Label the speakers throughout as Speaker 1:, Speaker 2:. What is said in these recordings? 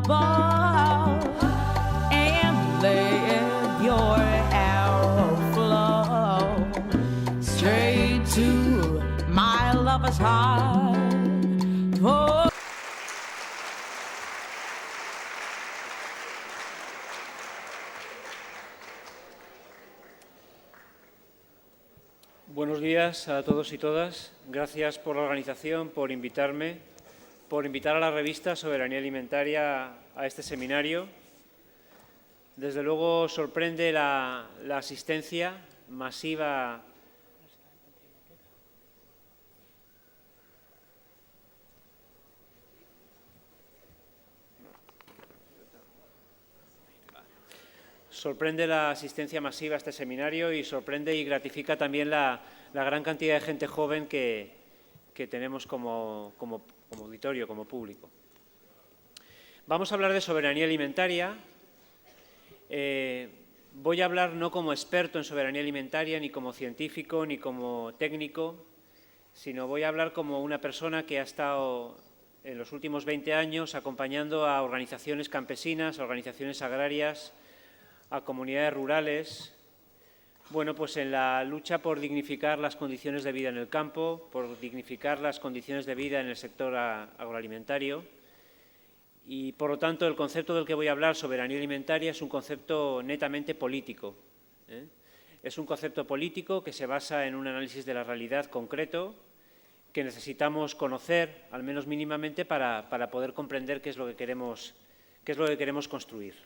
Speaker 1: ball and let your arrow flow straight to my lover's heart. Oh.
Speaker 2: Buenos días a todos y todas. Gracias por la organización, por invitarme, por invitar a la revista Soberanía Alimentaria a este seminario. Desde luego sorprende la asistencia masiva. Sorprende la asistencia masiva a este seminario y sorprende y gratifica también la gran cantidad de gente joven que tenemos como auditorio, como público. Vamos a hablar de soberanía alimentaria. Voy a hablar no como experto en soberanía alimentaria, ni como científico, ni como técnico, sino voy a hablar como una persona que ha estado en los últimos 20 años acompañando a organizaciones campesinas, a organizaciones agrarias, a comunidades rurales, bueno, pues en la lucha por dignificar las condiciones de vida en el campo, por dignificar las condiciones de vida en el sector agroalimentario. Y, por lo tanto, el concepto del que voy a hablar, soberanía alimentaria, es un concepto netamente político. Es un concepto político que se basa en un análisis de la realidad concreto que necesitamos conocer, al menos mínimamente, para poder comprender qué es lo que queremos construir.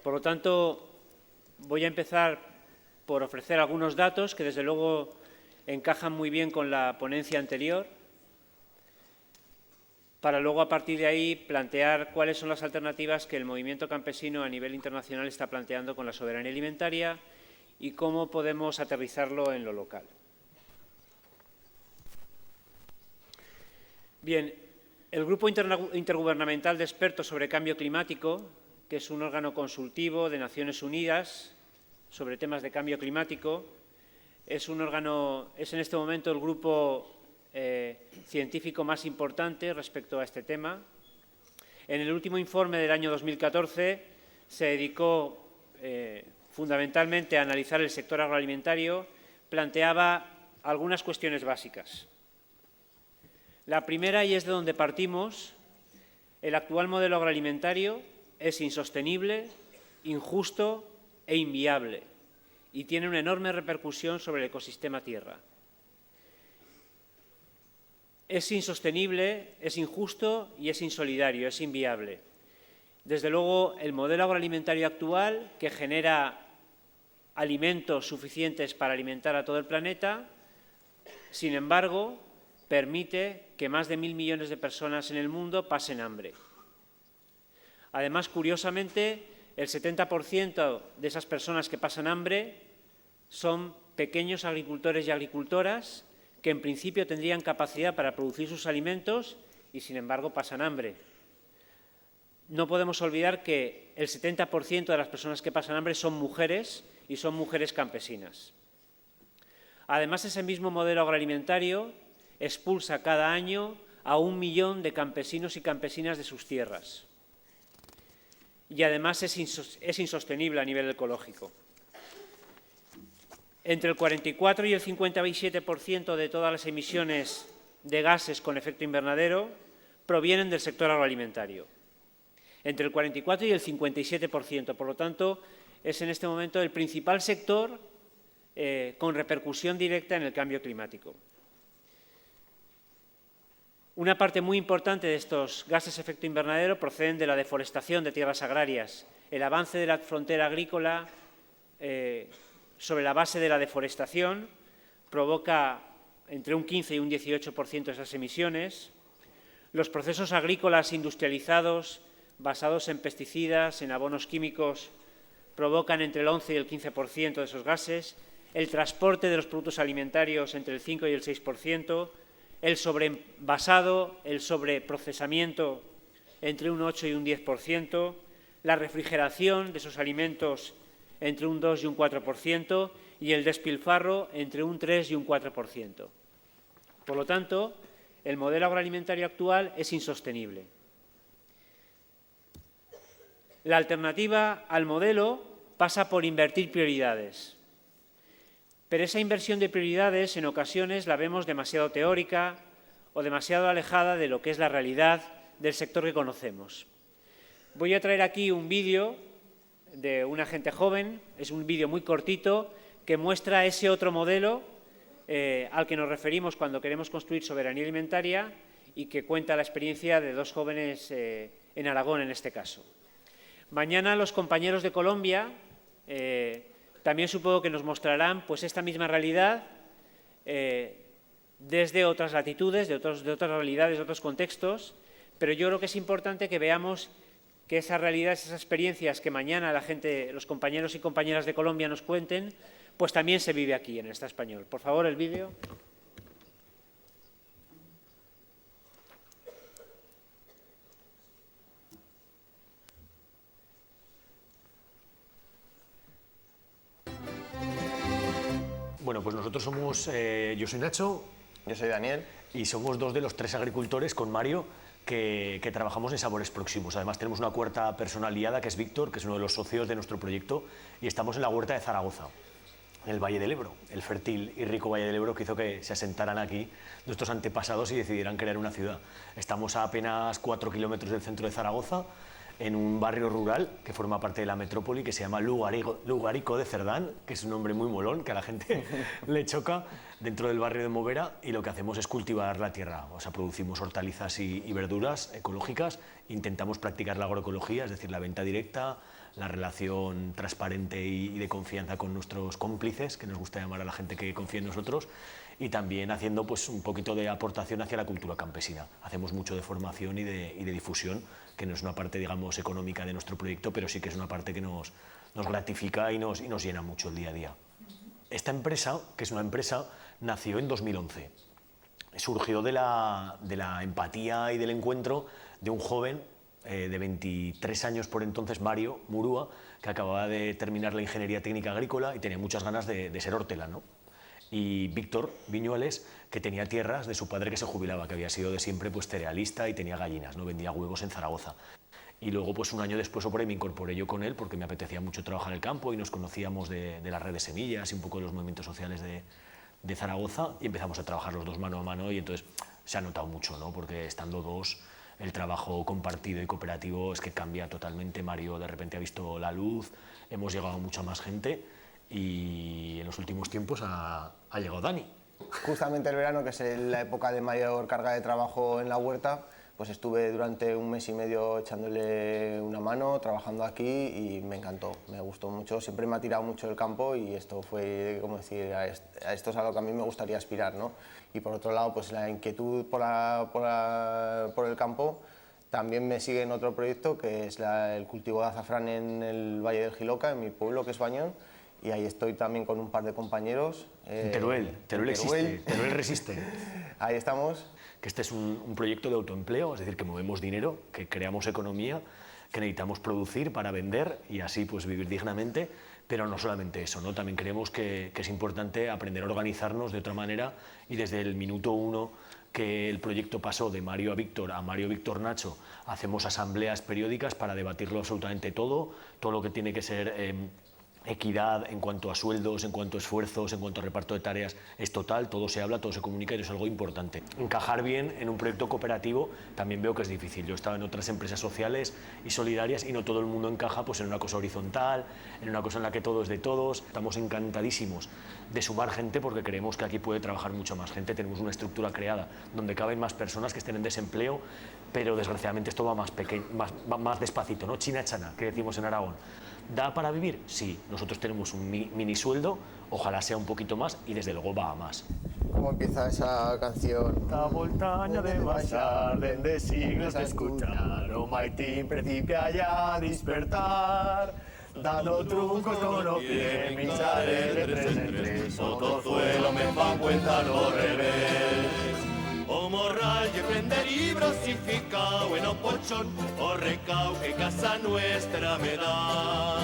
Speaker 2: Por lo tanto, voy a empezar por ofrecer algunos datos que, desde luego, encajan muy bien con la ponencia anterior, para luego, a partir de ahí, plantear cuáles son las alternativas que el movimiento campesino a nivel internacional está planteando con la soberanía alimentaria y cómo podemos aterrizarlo en lo local. Bien, el Grupo Intergubernamental de Expertos sobre Cambio Climático, que es un órgano consultivo de Naciones Unidas sobre temas de cambio climático, es en este momento el grupo científico más importante respecto a este tema. En el último informe del año 2014 se dedicó fundamentalmente a analizar el sector agroalimentario, planteaba algunas cuestiones básicas. La primera, y es de donde partimos, el actual modelo agroalimentario es insostenible, injusto e inviable y tiene una enorme repercusión sobre el ecosistema tierra. Es insostenible, es injusto y es insolidario, es inviable. Desde luego, el modelo agroalimentario actual, que genera alimentos suficientes para alimentar a todo el planeta, sin embargo, permite que más de 1.000 millones de personas en el mundo pasen hambre. Además, curiosamente, el 70% de esas personas que pasan hambre son pequeños agricultores y agricultoras que en principio tendrían capacidad para producir sus alimentos y, sin embargo, pasan hambre. No podemos olvidar que el 70% de las personas que pasan hambre son mujeres y son mujeres campesinas. Además, ese mismo modelo agroalimentario expulsa cada año a 1 millón de campesinos y campesinas de sus tierras. Y además es insostenible a nivel ecológico. Entre el 44 y el 57% de todas las emisiones de gases con efecto invernadero provienen del sector agroalimentario. Entre el 44 y el 57%. Por lo tanto, es en este momento el principal sector con repercusión directa en el cambio climático. Una parte muy importante de estos gases de efecto invernadero proceden de la deforestación de tierras agrarias. El avance de la frontera agrícola sobre la base de la deforestación provoca entre un 15 y un 18% de esas emisiones. Los procesos agrícolas industrializados basados en pesticidas, en abonos químicos, provocan entre el 11 y el 15% de esos gases. El transporte de los productos alimentarios entre el 5 y el 6%. El sobreenvasado, el sobreprocesamiento entre un 8 y un 10%, la refrigeración de esos alimentos entre un 2 y un 4% y el despilfarro entre un 3 y un 4%. Por lo tanto, el modelo agroalimentario actual es insostenible. La alternativa al modelo pasa por invertir prioridades. Pero esa inversión de prioridades en ocasiones la vemos demasiado teórica o demasiado alejada de lo que es la realidad del sector que conocemos. Voy a traer aquí un vídeo de una gente joven, es un vídeo muy cortito que muestra ese otro modelo al que nos referimos cuando queremos construir soberanía alimentaria y que cuenta la experiencia de dos jóvenes en Aragón en este caso. Mañana los compañeros de Colombia también supongo que nos mostrarán pues, esta misma realidad desde otras latitudes, de otras realidades, de otros contextos, pero yo creo que es importante que veamos que esas realidades, esas experiencias que mañana los compañeros y compañeras de Colombia nos cuenten, pues también se vive aquí en el Estado español. Por favor, el vídeo.
Speaker 3: Bueno, pues nosotros somos, yo soy Nacho.
Speaker 4: Yo soy Daniel.
Speaker 3: Y somos dos de los tres agricultores con Mario que trabajamos en Sabores Próximos. Además tenemos una cuarta persona aliada que es Víctor, que es uno de los socios de nuestro proyecto, y estamos en la huerta de Zaragoza, en el Valle del Ebro, el fértil y rico Valle del Ebro que hizo que se asentaran aquí nuestros antepasados y decidieran crear una ciudad. Estamos a apenas 4 kilómetros del centro de Zaragoza, en un barrio rural que forma parte de la metrópoli, que se llama Lugarico de Cerdán, que es un nombre muy molón, que a la gente le choca, dentro del barrio de Movera, y lo que hacemos es cultivar la tierra. O sea, producimos hortalizas y verduras ecológicas, intentamos practicar la agroecología, es decir, la venta directa, la relación transparente y de confianza con nuestros cómplices, que nos gusta llamar a la gente que confía en nosotros, y también haciendo pues, un poquito de aportación hacia la cultura campesina. Hacemos mucho de formación y de difusión, que no es una parte, digamos, económica de nuestro proyecto, pero sí que es una parte que nos gratifica y nos llena mucho el día a día. Esta empresa, que es una empresa, nació en 2011. Surgió de la empatía y del encuentro de un joven de 23 años por entonces, Mario Murúa, que acababa de terminar la ingeniería técnica agrícola y tenía muchas ganas de ser hortelano. Y Víctor Viñuales, que tenía tierras de su padre que se jubilaba, que había sido de siempre pues, cerealista y tenía gallinas, ¿no? Vendía huevos en Zaragoza. Y luego, pues un año después o por ahí, me incorporé yo con él porque me apetecía mucho trabajar en el campo y nos conocíamos de la red de semillas y un poco de los movimientos sociales de Zaragoza, y empezamos a trabajar los dos mano a mano, y entonces se ha notado mucho, ¿no? Porque estando dos, el trabajo compartido y cooperativo es que cambia totalmente. Mario de repente ha visto la luz, hemos llegado a mucha más gente, y en los últimos tiempos ha llegado Dani.
Speaker 4: Justamente el verano, que es la época de mayor carga de trabajo en la huerta, pues estuve durante un mes y medio echándole una mano, trabajando aquí, y me encantó, me gustó mucho. Siempre me ha tirado mucho el campo y esto fue, como decir, a esto es a lo que a mí me gustaría aspirar, ¿no? Y por otro lado, pues la inquietud por el campo también me sigue en otro proyecto, que es el cultivo de azafrán en el Valle del Jiloca, en mi pueblo, que es Bañón. Y ahí estoy también con un par de compañeros.
Speaker 3: Teruel existe, Teruel resiste.
Speaker 4: Ahí estamos.
Speaker 3: Que este es un proyecto de autoempleo, es decir, que movemos dinero, que creamos economía, que necesitamos producir para vender y así pues vivir dignamente, pero no solamente eso, ¿no? También creemos que es importante aprender a organizarnos de otra manera, y desde el minuto uno que el proyecto pasó de Mario a Víctor, a Mario, Víctor, Nacho, hacemos asambleas periódicas para debatirlo absolutamente todo lo que tiene que ser equidad en cuanto a sueldos, en cuanto a esfuerzos, en cuanto a reparto de tareas, es total, todo se habla, todo se comunica, y eso es algo importante. Encajar bien en un proyecto cooperativo también veo que es difícil. Yo he estado en otras empresas sociales y solidarias y no todo el mundo encaja pues, en una cosa horizontal, en una cosa en la que todo es de todos. Estamos encantadísimos de sumar gente porque creemos que aquí puede trabajar mucho más gente. Tenemos una estructura creada donde caben más personas que estén en desempleo, pero desgraciadamente esto va más despacito, ¿no? China chana, que decimos en Aragón. ¿Da para vivir? Sí, nosotros tenemos un mini sueldo, ojalá sea un poquito más, y desde luego va a más.
Speaker 4: ¿Cómo empieza esa canción?
Speaker 3: La voltaña de baixar, dende siglos de escuchar, o maitín principia ya a despertar, dando trucos con los pies, mincharé de 3 en 3, o tozuelo me fa cuenta lo revés. O morral que prende libros y ficao en o polchón, o recao que casa nuestra me da.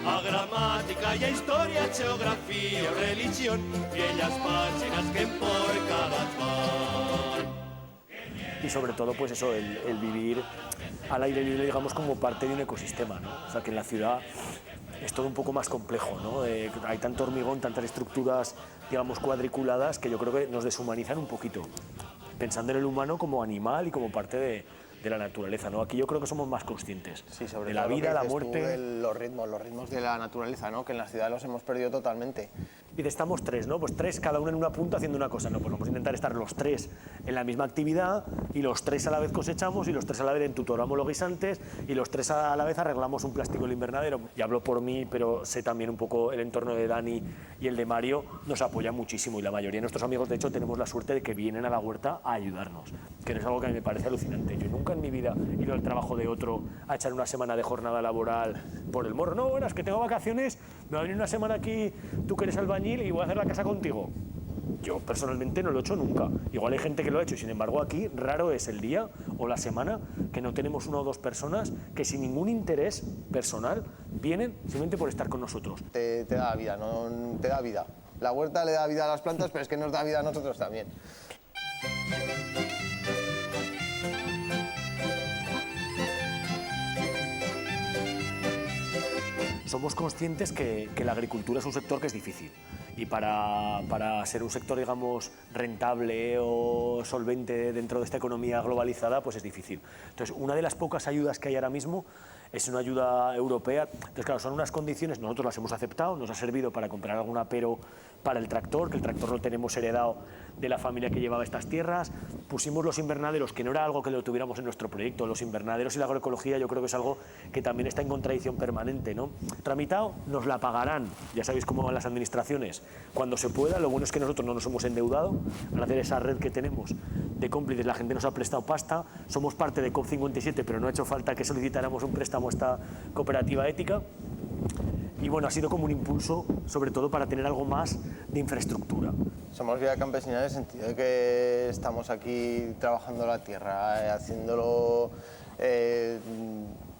Speaker 3: A gramática y a historia, geografía o religión, y ellas páginas que por cada pan. Y sobre todo, pues eso, el vivir al aire libre, digamos, como parte de un ecosistema, ¿no? O sea, que en la ciudad es todo un poco más complejo, ¿no? Hay tanto hormigón, tantas estructuras, digamos, cuadriculadas, que yo creo que nos deshumanizan un poquito, pensando en el humano como animal y como parte de la naturaleza, ¿no? Aquí yo creo que somos más conscientes
Speaker 4: Sí, sobre
Speaker 3: de
Speaker 4: todo
Speaker 3: la
Speaker 4: lo que
Speaker 3: vida, la
Speaker 4: dices tú
Speaker 3: muerte.
Speaker 4: de los ritmos de la naturaleza, ¿no? Que en la ciudad los hemos perdido totalmente.
Speaker 3: Y estamos tres, ¿no? Pues tres, cada uno en una punta haciendo una cosa, ¿no? Pues vamos a intentar estar los tres en la misma actividad y los tres a la vez cosechamos y los tres a la vez entutoramos los guisantes y los tres a la vez arreglamos un plástico en el invernadero. Y hablo por mí, pero sé también un poco el entorno de Dani y el de Mario, nos apoya muchísimo y la mayoría de nuestros amigos, de hecho, tenemos la suerte de que vienen a la huerta a ayudarnos, que no es algo que a mí me parece alucinante. Yo nunca en mi vida he ido al trabajo de otro a echar una semana de jornada laboral por el morro. No, bueno, es que tengo vacaciones, me va a venir una semana aquí, tú que eres albañil y voy a hacer la casa contigo. Yo personalmente no lo he hecho nunca. Igual hay gente que lo ha hecho y sin embargo aquí raro es el día o la semana que no tenemos una o dos personas que sin ningún interés personal vienen simplemente por estar con nosotros.
Speaker 4: Te da vida, no te da vida. La huerta le da vida a las plantas, pero es que nos da vida a nosotros también.
Speaker 3: Somos conscientes que la agricultura es un sector que es difícil y para ser un sector, digamos, rentable o solvente dentro de esta economía globalizada, pues es difícil. Entonces, una de las pocas ayudas que hay ahora mismo es una ayuda europea. Entonces, claro, son unas condiciones, nosotros las hemos aceptado, nos ha servido para comprar algún apero para el tractor, que el tractor lo tenemos heredado de la familia que llevaba estas tierras. Pusimos los invernaderos, que no era algo que lo tuviéramos en nuestro proyecto. Los invernaderos y la agroecología yo creo que es algo que también está en contradicción permanente, ¿no? Tramitado, nos la pagarán, ya sabéis cómo van las administraciones, cuando se pueda. Lo bueno es que nosotros no nos hemos endeudado, gracias a esa red que tenemos de cómplices, la gente nos ha prestado pasta, somos parte de COP57, pero no ha hecho falta que solicitáramos un préstamo a esta cooperativa ética. Y bueno, ha sido como un impulso, sobre todo para tener algo más de infraestructura.
Speaker 4: Somos vida campesina en el sentido de que estamos aquí trabajando la tierra, haciéndolo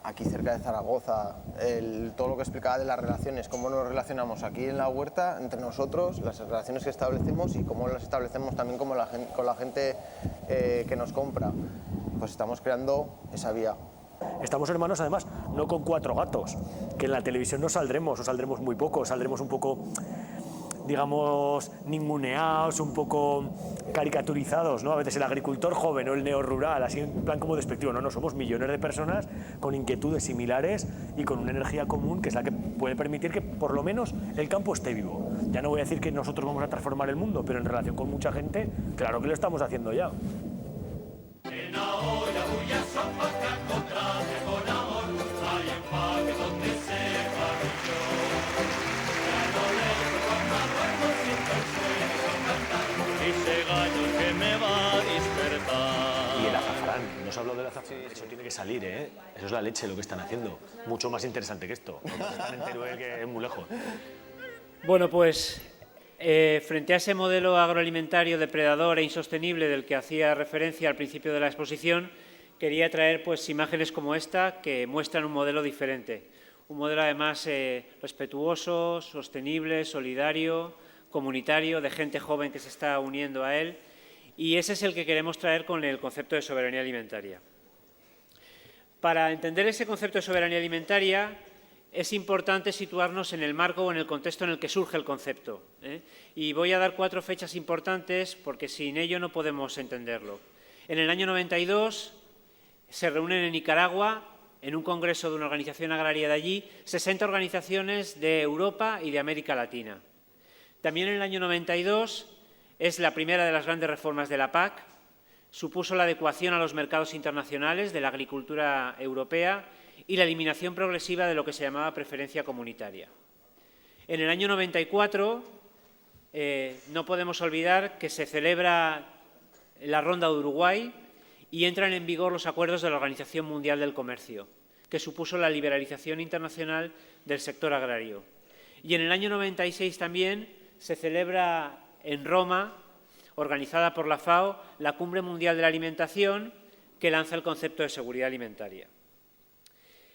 Speaker 4: aquí cerca de Zaragoza, todo lo que explicaba de las relaciones, cómo nos relacionamos aquí en la huerta entre nosotros, las relaciones que establecemos y cómo las establecemos también con la gente que nos compra. Pues estamos creando esa vía.
Speaker 3: Estamos hermanos, además, no con 4 gatos, que en la televisión no saldremos, o saldremos muy poco, saldremos un poco, digamos, ninguneados, un poco caricaturizados, ¿no? A veces el agricultor joven o el neorrural, así en plan como despectivo, no, somos millones de personas con inquietudes similares y con una energía común que es la que puede permitir que por lo menos el campo esté vivo. Ya no voy a decir que nosotros vamos a transformar el mundo, pero en relación con mucha gente, claro que lo estamos haciendo ya. Y el azafrán, no os hablo del azafrán, eso tiene que salir, ¿eh? Eso es la leche lo que están haciendo, mucho más interesante que esto. Están en Teruel, que es muy lejos.
Speaker 2: Bueno, pues frente a ese modelo agroalimentario depredador e insostenible del que hacía referencia al principio de la exposición, quería traer pues imágenes como esta que muestran un modelo diferente. Un modelo además respetuoso, sostenible, solidario, comunitario, de gente joven que se está uniendo a él. Y ese es el que queremos traer con el concepto de soberanía alimentaria. Para entender ese concepto de soberanía alimentaria es importante situarnos en el marco o en el contexto en el que surge el concepto, ¿eh? Y voy a dar 4 fechas importantes porque sin ello no podemos entenderlo. En el año 92 se reúnen en Nicaragua, en un congreso de una organización agraria de allí, 60 organizaciones de Europa y de América Latina. También en el año 92 es la primera de las grandes reformas de la PAC, supuso la adecuación a los mercados internacionales de la agricultura europea y la eliminación progresiva de lo que se llamaba preferencia comunitaria. En el año 94 no podemos olvidar que se celebra la Ronda de Uruguay y entran en vigor los acuerdos de la Organización Mundial del Comercio, que supuso la liberalización internacional del sector agrario. Y en el año 96 también se celebra en Roma, organizada por la FAO, la Cumbre Mundial de la Alimentación, que lanza el concepto de seguridad alimentaria.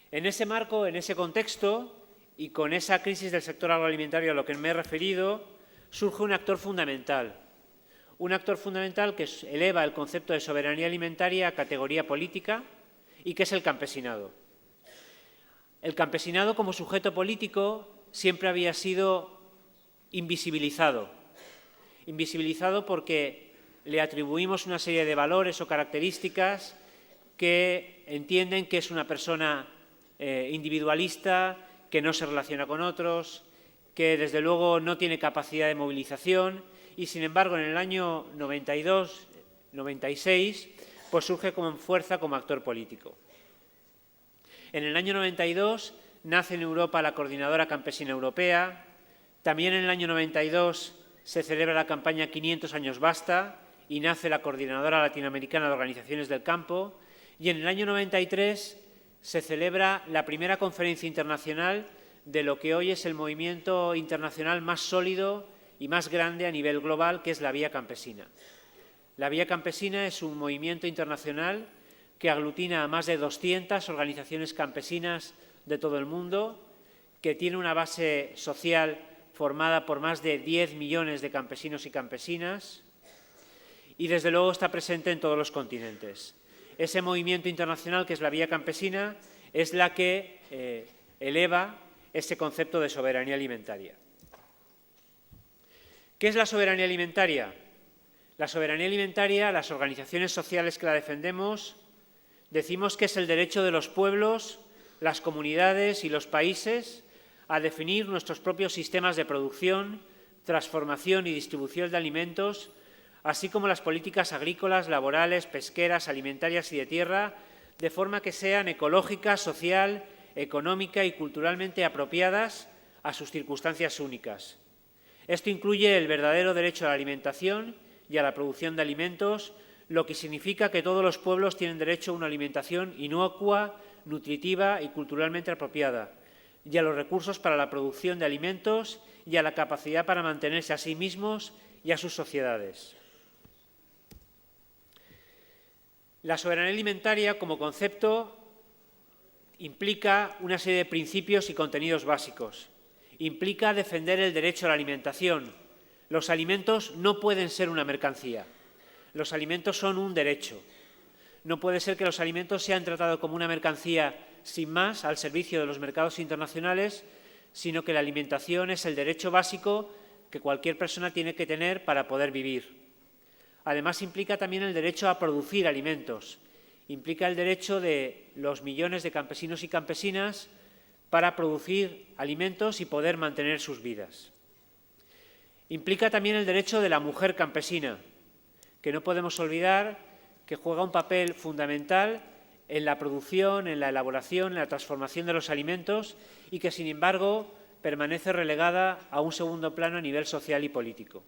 Speaker 2: En ese marco, en ese contexto, y con esa crisis del sector agroalimentario a lo que me he referido, surge un actor fundamental que eleva el concepto de soberanía alimentaria a categoría política y qué es el campesinado. El campesinado como sujeto político siempre había sido invisibilizado. Invisibilizado porque le atribuimos una serie de valores o características que entienden que es una persona individualista, que no se relaciona con otros, que desde luego no tiene capacidad de movilización y, sin embargo, en el año 92-96, pues surge con fuerza como actor político. En el año 92 nace en Europa la Coordinadora Campesina Europea. También en el año 92 se celebra la campaña 500 años basta y nace la Coordinadora Latinoamericana de Organizaciones del Campo. Y en el año 93 se celebra la primera conferencia internacional de lo que hoy es el movimiento internacional más sólido y más grande a nivel global, que es la Vía Campesina. La Vía Campesina es un movimiento internacional que aglutina a más de 200 organizaciones campesinas de todo el mundo, que tiene una base social formada por más de 10 millones de campesinos y campesinas y, desde luego, está presente en todos los continentes. Ese movimiento internacional, que es la Vía Campesina, es la que eleva ese concepto de soberanía alimentaria. ¿Qué es la soberanía alimentaria? La soberanía alimentaria, las organizaciones sociales que la defendemos, decimos que es el derecho de los pueblos, las comunidades y los países a definir nuestros propios sistemas de producción, transformación y distribución de alimentos, así como las políticas agrícolas, laborales, pesqueras, alimentarias y de tierra, de forma que sean ecológicas, social, económica y culturalmente apropiadas a sus circunstancias únicas. Esto incluye el verdadero derecho a la alimentación y a la producción de alimentos, lo que significa que todos los pueblos tienen derecho a una alimentación inocua, nutritiva y culturalmente apropiada, y a los recursos para la producción de alimentos y a la capacidad para mantenerse a sí mismos y a sus sociedades. La soberanía alimentaria, como concepto, implica una serie de principios y contenidos básicos. Implica defender el derecho a la alimentación. Los alimentos no pueden ser una mercancía. Los alimentos son un derecho. No puede ser que los alimentos sean tratados como una mercancía sin más al servicio de los mercados internacionales, sino que la alimentación es el derecho básico que cualquier persona tiene que tener para poder vivir. Además, implica también el derecho a producir alimentos. Implica el derecho de los millones de campesinos y campesinas para producir alimentos y poder mantener sus vidas. Implica también el derecho de la mujer campesina, que no podemos olvidar que juega un papel fundamental en la producción, en la elaboración, en la transformación de los alimentos y que, sin embargo, permanece relegada a un segundo plano a nivel social y político.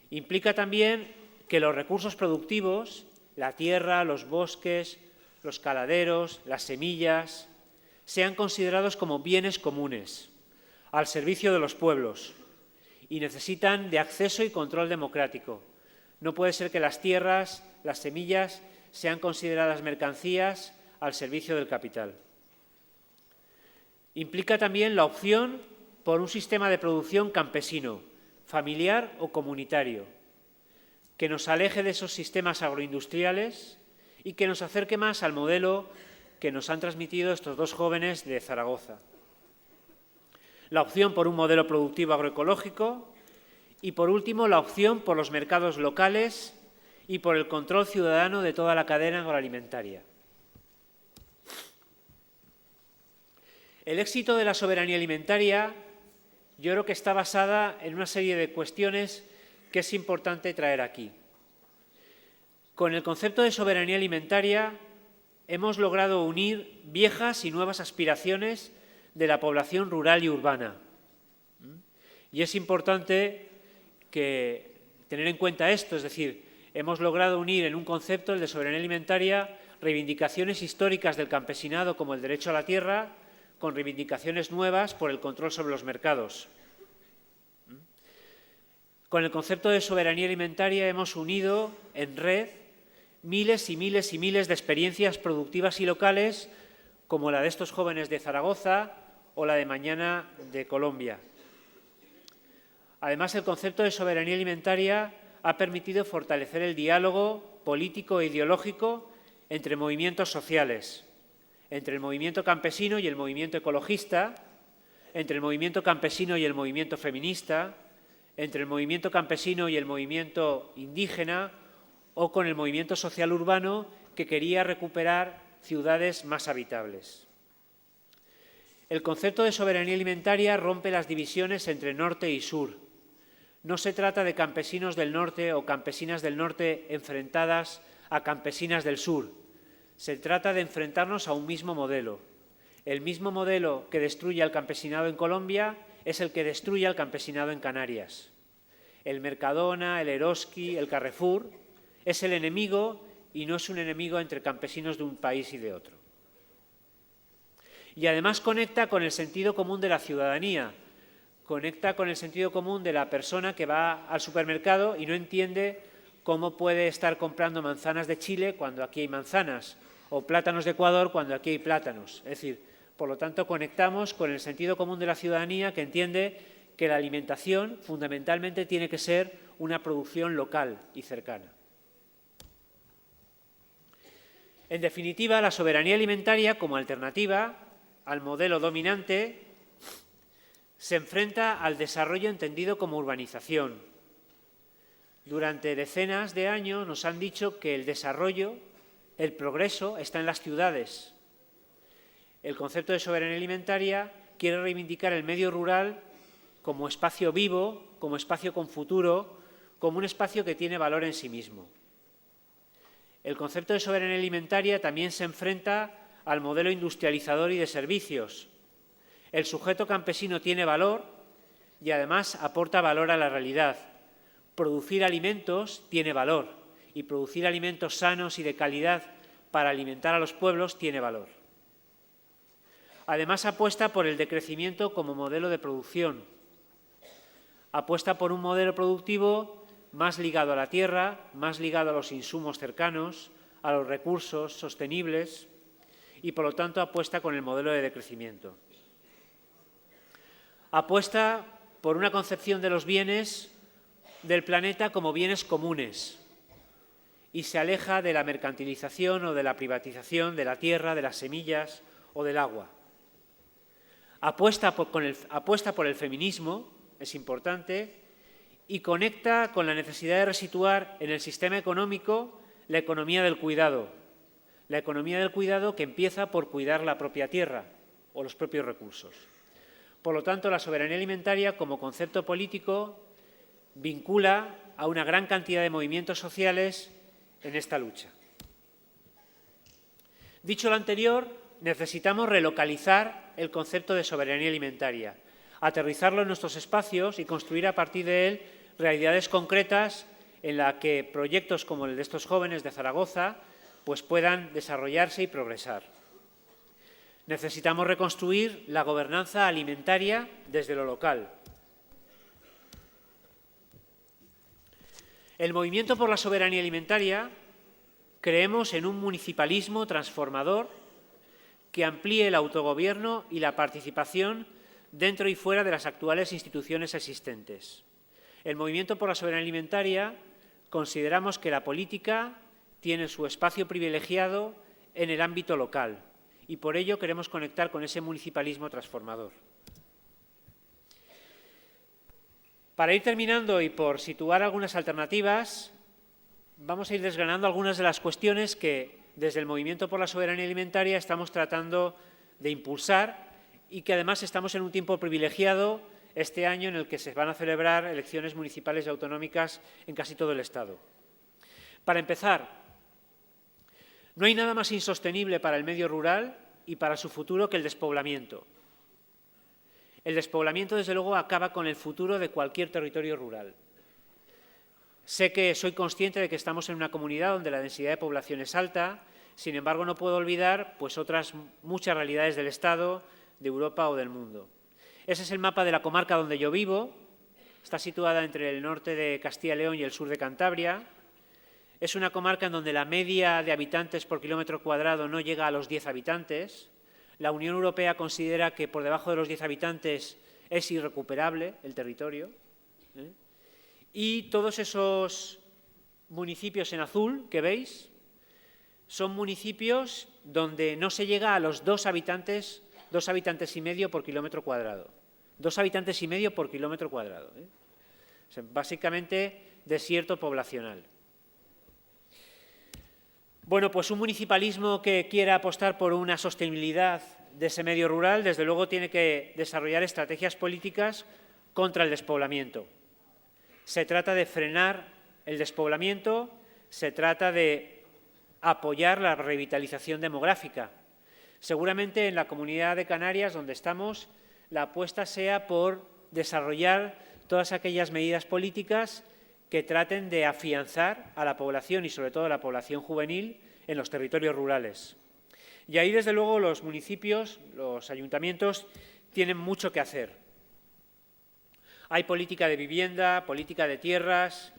Speaker 2: Implica también que los recursos productivos, la tierra, los bosques, los caladeros, las semillas, sean considerados como bienes comunes, al servicio de los pueblos, y necesitan de acceso y control democrático. No puede ser que las tierras, las semillas, sean consideradas mercancías al servicio del capital. Implica también la opción por un sistema de producción campesino, familiar o comunitario, que nos aleje de esos sistemas agroindustriales y que nos acerque más al modelo que nos han transmitido estos dos jóvenes de Zaragoza. La opción por un modelo productivo agroecológico y, por último, la opción por los mercados locales y por el control ciudadano de toda la cadena agroalimentaria. El éxito de la soberanía alimentaria yo creo que está basada en una serie de cuestiones que es importante traer aquí. Con el concepto de soberanía alimentaria hemos logrado unir viejas y nuevas aspiraciones de la población rural y urbana. Y es importante tener en cuenta esto, es decir, hemos logrado unir en un concepto, el de soberanía alimentaria, reivindicaciones históricas del campesinado como el derecho a la tierra, con reivindicaciones nuevas por el control sobre los mercados. Con el concepto de soberanía alimentaria hemos unido en red miles y miles y miles de experiencias productivas y locales, como la de estos jóvenes de Zaragoza o la de mañana de Colombia. Además, el concepto de soberanía alimentaria ha permitido fortalecer el diálogo político e ideológico entre movimientos sociales, entre el movimiento campesino y el movimiento ecologista, entre el movimiento campesino y el movimiento feminista, entre el movimiento campesino y el movimiento indígena o con el movimiento social urbano que quería recuperar ciudades más habitables. El concepto de soberanía alimentaria rompe las divisiones entre norte y sur. No se trata de campesinos del norte o campesinas del norte enfrentadas a campesinas del sur. Se trata de enfrentarnos a un mismo modelo. El mismo modelo que destruye al campesinado en Colombia es el que destruye al campesinado en Canarias. El Mercadona, el Eroski, el Carrefour es el enemigo y no es un enemigo entre campesinos de un país y de otro. Y además conecta con el sentido común de la ciudadanía, conecta con el sentido común de la persona que va al supermercado y no entiende cómo puede estar comprando manzanas de Chile cuando aquí hay manzanas, o plátanos de Ecuador cuando aquí hay plátanos. Es decir, por lo tanto, conectamos con el sentido común de la ciudadanía que entiende que la alimentación fundamentalmente tiene que ser una producción local y cercana. En definitiva, la soberanía alimentaria como alternativa al modelo dominante se enfrenta al desarrollo entendido como urbanización. Durante decenas de años nos han dicho que el desarrollo, el progreso, está en las ciudades. El concepto de soberanía alimentaria quiere reivindicar el medio rural como espacio vivo, como espacio con futuro, como un espacio que tiene valor en sí mismo. El concepto de soberanía alimentaria también se enfrenta al modelo industrializador y de servicios. El sujeto campesino tiene valor y además aporta valor a la realidad. Producir alimentos tiene valor y producir alimentos sanos y de calidad para alimentar a los pueblos tiene valor. Además, apuesta por el decrecimiento como modelo de producción. Apuesta por un modelo productivo más ligado a la tierra, más ligado a los insumos cercanos, a los recursos sostenibles y, por lo tanto, apuesta con el modelo de decrecimiento. Apuesta por una concepción de los bienes del planeta como bienes comunes y se aleja de la mercantilización o de la privatización de la tierra, de las semillas o del agua. Apuesta por el feminismo, es importante, y conecta con la necesidad de resituar en el sistema económico la economía del cuidado. La economía del cuidado que empieza por cuidar la propia tierra o los propios recursos. Por lo tanto, la soberanía alimentaria como concepto político vincula a una gran cantidad de movimientos sociales en esta lucha. Dicho lo anterior, necesitamos relocalizar el concepto de soberanía alimentaria, aterrizarlo en nuestros espacios y construir a partir de él realidades concretas en las que proyectos como el de estos jóvenes de Zaragoza pues puedan desarrollarse y progresar. Necesitamos reconstruir la gobernanza alimentaria desde lo local. El movimiento por la soberanía alimentaria creemos en un municipalismo transformador que amplíe el autogobierno y la participación dentro y fuera de las actuales instituciones existentes. El movimiento por la soberanía alimentaria consideramos que la política tiene su espacio privilegiado en el ámbito local y por ello queremos conectar con ese municipalismo transformador. Para ir terminando y por situar algunas alternativas, vamos a ir desgranando algunas de las cuestiones que desde el Movimiento por la Soberanía Alimentaria estamos tratando de impulsar y que además estamos en un tiempo privilegiado este año en el que se van a celebrar elecciones municipales y autonómicas en casi todo el Estado. Para empezar, no hay nada más insostenible para el medio rural y para su futuro que el despoblamiento. El despoblamiento, desde luego, acaba con el futuro de cualquier territorio rural. Sé que soy consciente de que estamos en una comunidad donde la densidad de población es alta, sin embargo, no puedo olvidar pues, otras muchas realidades del Estado, de Europa o del mundo. Ese es el mapa de la comarca donde yo vivo. Está situada entre el norte de Castilla y León y el sur de Cantabria. Es una comarca en donde la media de habitantes por kilómetro cuadrado no llega a los 10 habitantes. La Unión Europea considera que por debajo de los 10 habitantes es irrecuperable el territorio. Y todos esos municipios en azul que veis son municipios donde no se llega a los 2 habitantes y medio por kilómetro cuadrado. 2 habitantes y medio por kilómetro cuadrado. O sea, básicamente desierto poblacional. Bueno, pues un municipalismo que quiera apostar por una sostenibilidad de ese medio rural, desde luego tiene que desarrollar estrategias políticas contra el despoblamiento. Se trata de frenar el despoblamiento, se trata de apoyar la revitalización demográfica. Seguramente en la Comunidad de Canarias, donde estamos, la apuesta sea por desarrollar todas aquellas medidas políticas que traten de afianzar a la población y sobre todo a la población juvenil en los territorios rurales. Y ahí, desde luego, los municipios, los ayuntamientos, tienen mucho que hacer. Hay política de vivienda, política de tierras,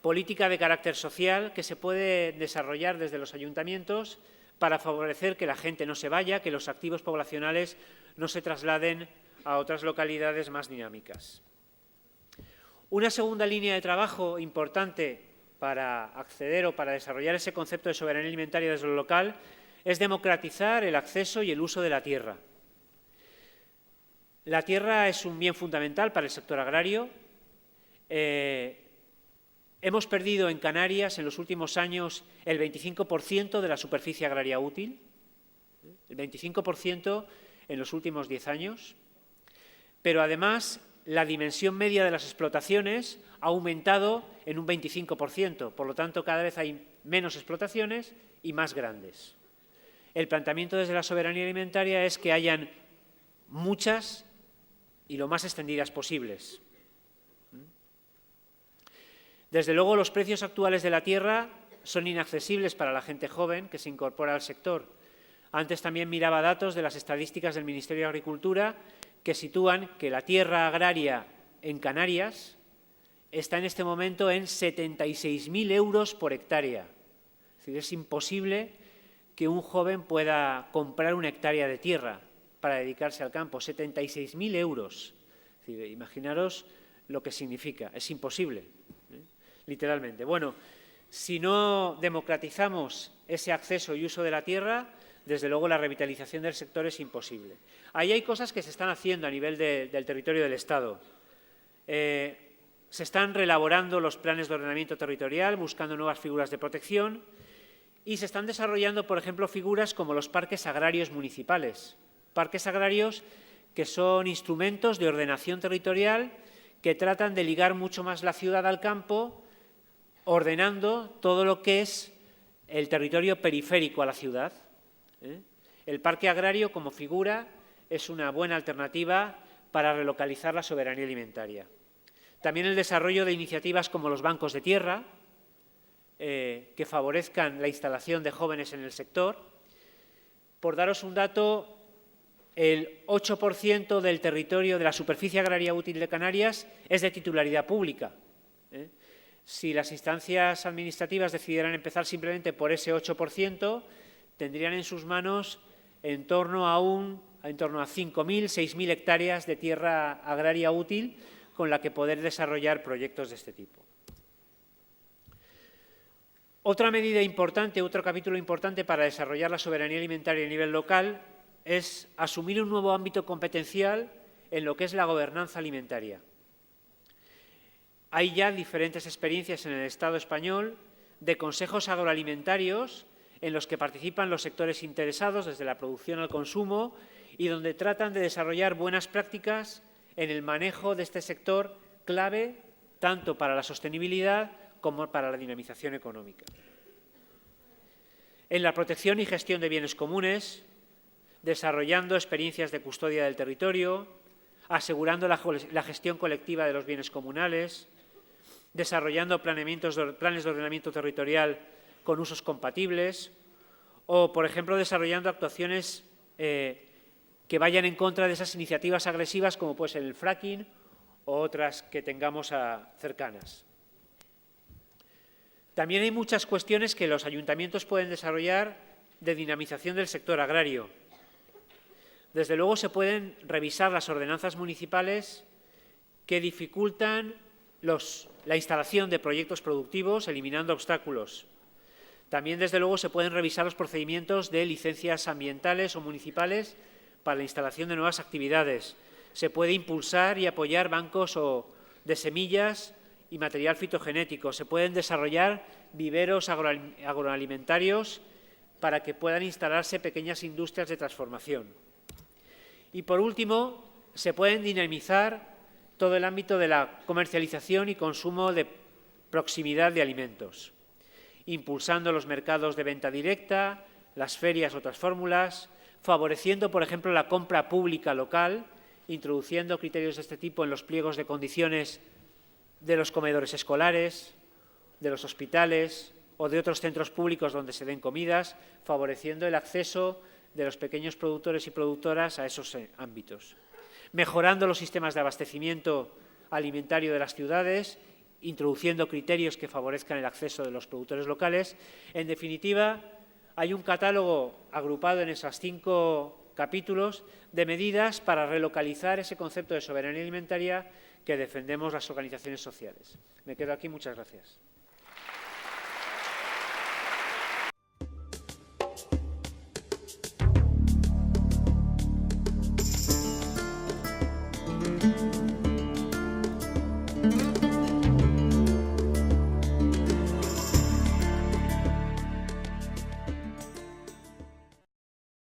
Speaker 2: política de carácter social que se puede desarrollar desde los ayuntamientos para favorecer que la gente no se vaya, que los activos poblacionales no se trasladen a otras localidades más dinámicas. Una segunda línea de trabajo importante para acceder o para desarrollar ese concepto de soberanía alimentaria desde lo local es democratizar el acceso y el uso de la tierra. La tierra es un bien fundamental para el sector agrario. Hemos perdido en Canarias en los últimos años el 25% de la superficie agraria útil, el 25% en los últimos 10 años, pero además la dimensión media de las explotaciones ha aumentado en un 25%, por lo tanto cada vez hay menos explotaciones y más grandes. El planteamiento desde la soberanía alimentaria es que hayan muchas y lo más extendidas posibles. Desde luego, los precios actuales de la tierra son inaccesibles para la gente joven que se incorpora al sector. Antes también miraba datos de las estadísticas del Ministerio de Agricultura que sitúan que la tierra agraria en Canarias está en este momento en 76.000 euros por hectárea. Es decir, es imposible que un joven pueda comprar una hectárea de tierra para dedicarse al campo. 76.000 euros. Es decir, imaginaros lo que significa. Es imposible, literalmente. Bueno, si no democratizamos ese acceso y uso de la tierra, desde luego la revitalización del sector es imposible. Ahí hay cosas que se están haciendo a nivel del territorio del Estado. Se están reelaborando los planes de ordenamiento territorial, buscando nuevas figuras de protección y se están desarrollando, por ejemplo, figuras como los parques agrarios municipales. Parques agrarios que son instrumentos de ordenación territorial que tratan de ligar mucho más la ciudad al campo, ordenando todo lo que es el territorio periférico a la ciudad. El parque agrario, como figura, es una buena alternativa para relocalizar la soberanía alimentaria. También el desarrollo de iniciativas como los bancos de tierra, que favorezcan la instalación de jóvenes en el sector. Por daros un dato, el 8% del territorio de la superficie agraria útil de Canarias es de titularidad pública. Si las instancias administrativas decidieran empezar simplemente por ese 8%, tendrían en sus manos en torno a 5.000, 6.000 hectáreas de tierra agraria útil con la que poder desarrollar proyectos de este tipo. Otra medida importante, otro capítulo importante para desarrollar la soberanía alimentaria a nivel local es asumir un nuevo ámbito competencial en lo que es la gobernanza alimentaria. Hay ya diferentes experiencias en el Estado español de consejos agroalimentarios en los que participan los sectores interesados desde la producción al consumo y donde tratan de desarrollar buenas prácticas en el manejo de este sector clave tanto para la sostenibilidad como para la dinamización económica. En la protección y gestión de bienes comunes, desarrollando experiencias de custodia del territorio, asegurando la gestión colectiva de los bienes comunales, desarrollando planes de ordenamiento territorial con usos compatibles o, por ejemplo, desarrollando actuaciones que vayan en contra de esas iniciativas agresivas como puede ser el fracking o otras que tengamos cercanas. También hay muchas cuestiones que los ayuntamientos pueden desarrollar de dinamización del sector agrario. Desde luego se pueden revisar las ordenanzas municipales que dificultan la instalación de proyectos productivos, eliminando obstáculos. También, desde luego, se pueden revisar los procedimientos de licencias ambientales o municipales para la instalación de nuevas actividades. Se puede impulsar y apoyar bancos de semillas y material fitogenético. Se pueden desarrollar viveros agroalimentarios para que puedan instalarse pequeñas industrias de transformación. Y, por último, se pueden dinamizar todo el ámbito de la comercialización y consumo de proximidad de alimentos, impulsando los mercados de venta directa, las ferias o otras fórmulas, favoreciendo, por ejemplo, la compra pública local, introduciendo criterios de este tipo en los pliegos de condiciones de los comedores escolares, de los hospitales o de otros centros públicos donde se den comidas, favoreciendo el acceso de los pequeños productores y productoras a esos ámbitos, mejorando los sistemas de abastecimiento alimentario de las ciudades, introduciendo criterios que favorezcan el acceso de los productores locales. En definitiva, hay un catálogo agrupado en esos 5 capítulos de medidas para relocalizar ese concepto de soberanía alimentaria que defendemos las organizaciones sociales. Me quedo aquí. Muchas gracias.